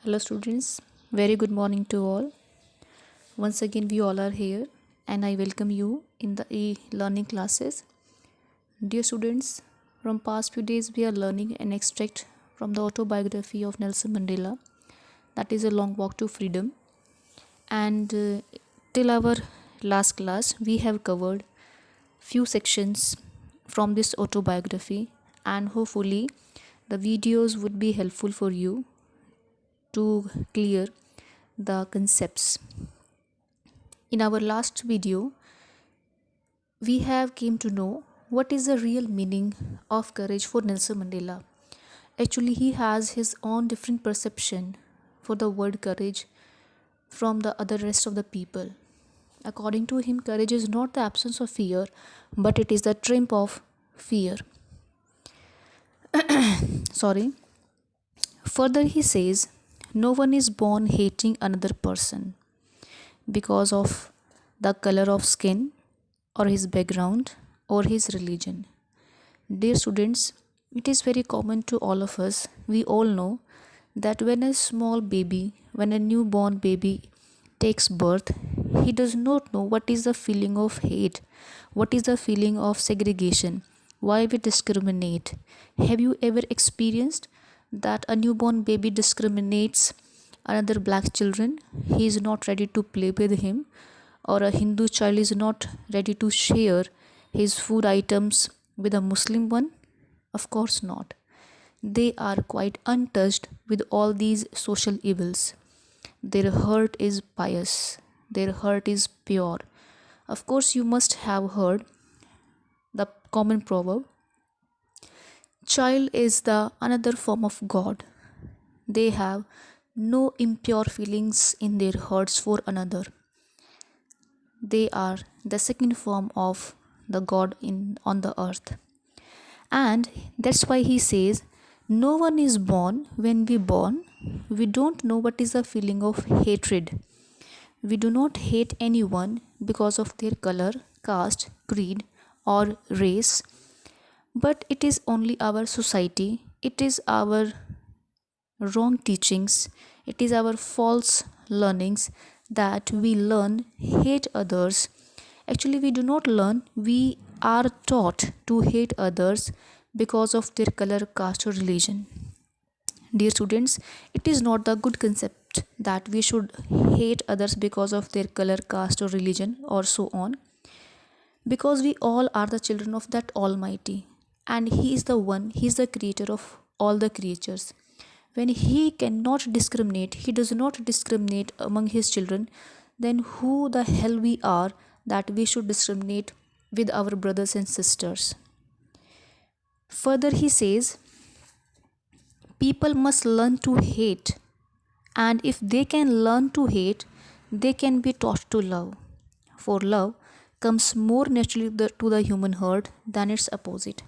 Hello, students. Very good morning to all. Once again, we all are here, and I welcome you in the e-learning classes. Dear students, from past few days, we are learning an extract from the autobiography of Nelson Mandela. That is a long walk to freedom. And till our last class, we have covered few sections from this autobiography, and hopefully, the videos would be helpful for you to clear the concepts. In our last video, we have came to know what is the real meaning of courage for Nelson Mandela. Actually, he has his own different perception for the word courage from the other rest of the people. According to him, courage is not the absence of fear, but it is the triumph of fear. Sorry. Further, he says, no one is born hating another person because of the color of skin or his background or his religion. Dear students, it is very common to all of us. We all know that when a newborn baby takes birth, he does not know what is the feeling of hate, what is the feeling of segregation, why we discriminate. Have you ever experienced that a newborn baby discriminates another black children? He is not ready to play with him, or a Hindu child is not ready to share his food items with a Muslim one? Of course not. They are quite untouched with all these social evils. Their heart is pious, their heart is pure. Of course, you must have heard the common proverb, child is the another form of God. They have no impure feelings in their hearts for another. They are the second form of the God on the earth. And that's why he says, no one is born. When we born, we don't know what is the feeling of hatred. We do not hate anyone because of their color, caste, creed, or race. But it is only our society, it is our wrong teachings, it is our false learnings that we learn hate others. Actually, we do not learn, we are taught to hate others because of their color, caste, or religion. Dear students, it is not the good concept that we should hate others because of their color, caste, or religion, or so on, because we all are the children of that Almighty, and He is the one, He is the creator of all the creatures. When He cannot discriminate, He does not discriminate among His children, then who the hell we are that we should discriminate with our brothers and sisters? Further, He says, people must learn to hate, and if they can learn to hate, they can be taught to love. For love comes more naturally to the human heart than its opposite.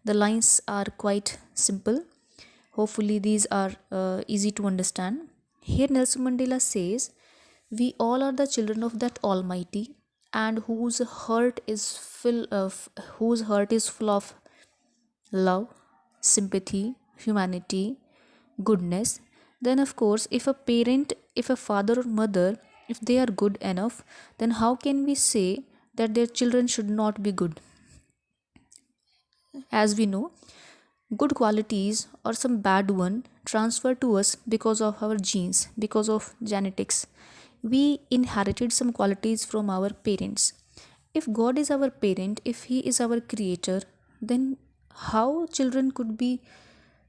The lines are quite simple. Hopefully, these are easy to understand. Here, Nelson Mandela says, we all are the children of that Almighty, and whose heart is full of love, sympathy, humanity, goodness. Then, of course, if a father or mother, if they are good enough, then how can we say that their children should not be good? As we know, good qualities or some bad one transfer to us because of our genes, because of genetics. We inherited some qualities from our parents. If God is our parent, if He is our creator, then how children could be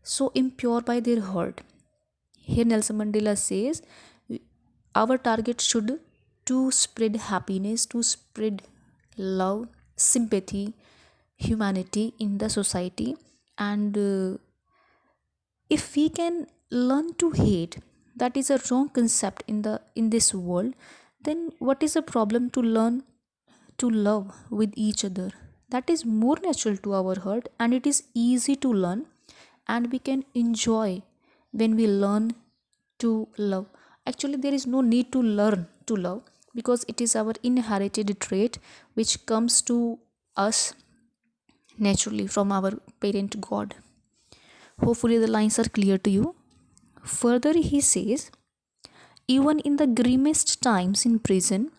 so impure by their heart? Here Nelson Mandela says, our target should to spread happiness, to spread love, sympathy, humanity in the society. And if we can learn to hate, that is a wrong concept in this world, then what is the problem to learn to love with each other? That is more natural to our heart, and it is easy to learn, and we can enjoy when we learn to love. Actually, there is no need to learn to love, because it is our inherited trait which comes to us naturally from our parent God. Hopefully, the lines are clear to you. Further, he says, even in the grimmest times in prison,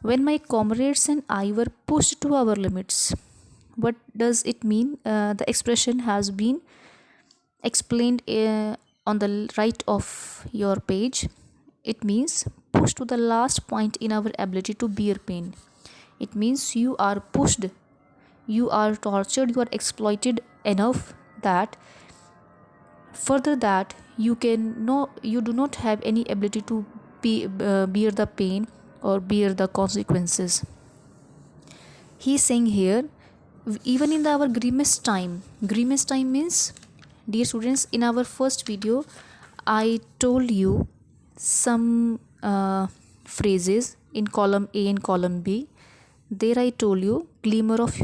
when my comrades and I were pushed to our limits. What does it mean? The expression has been explained on the right of your page. It means pushed to the last point in our ability to bear pain. It means you are pushed, you are tortured, you are exploited enough that further that you do not have any ability to bear the pain or bear the consequences. He is saying here, even in our grimmest time means, dear students, in our first video I told you some phrases in column A and column B. There I told you glimmer of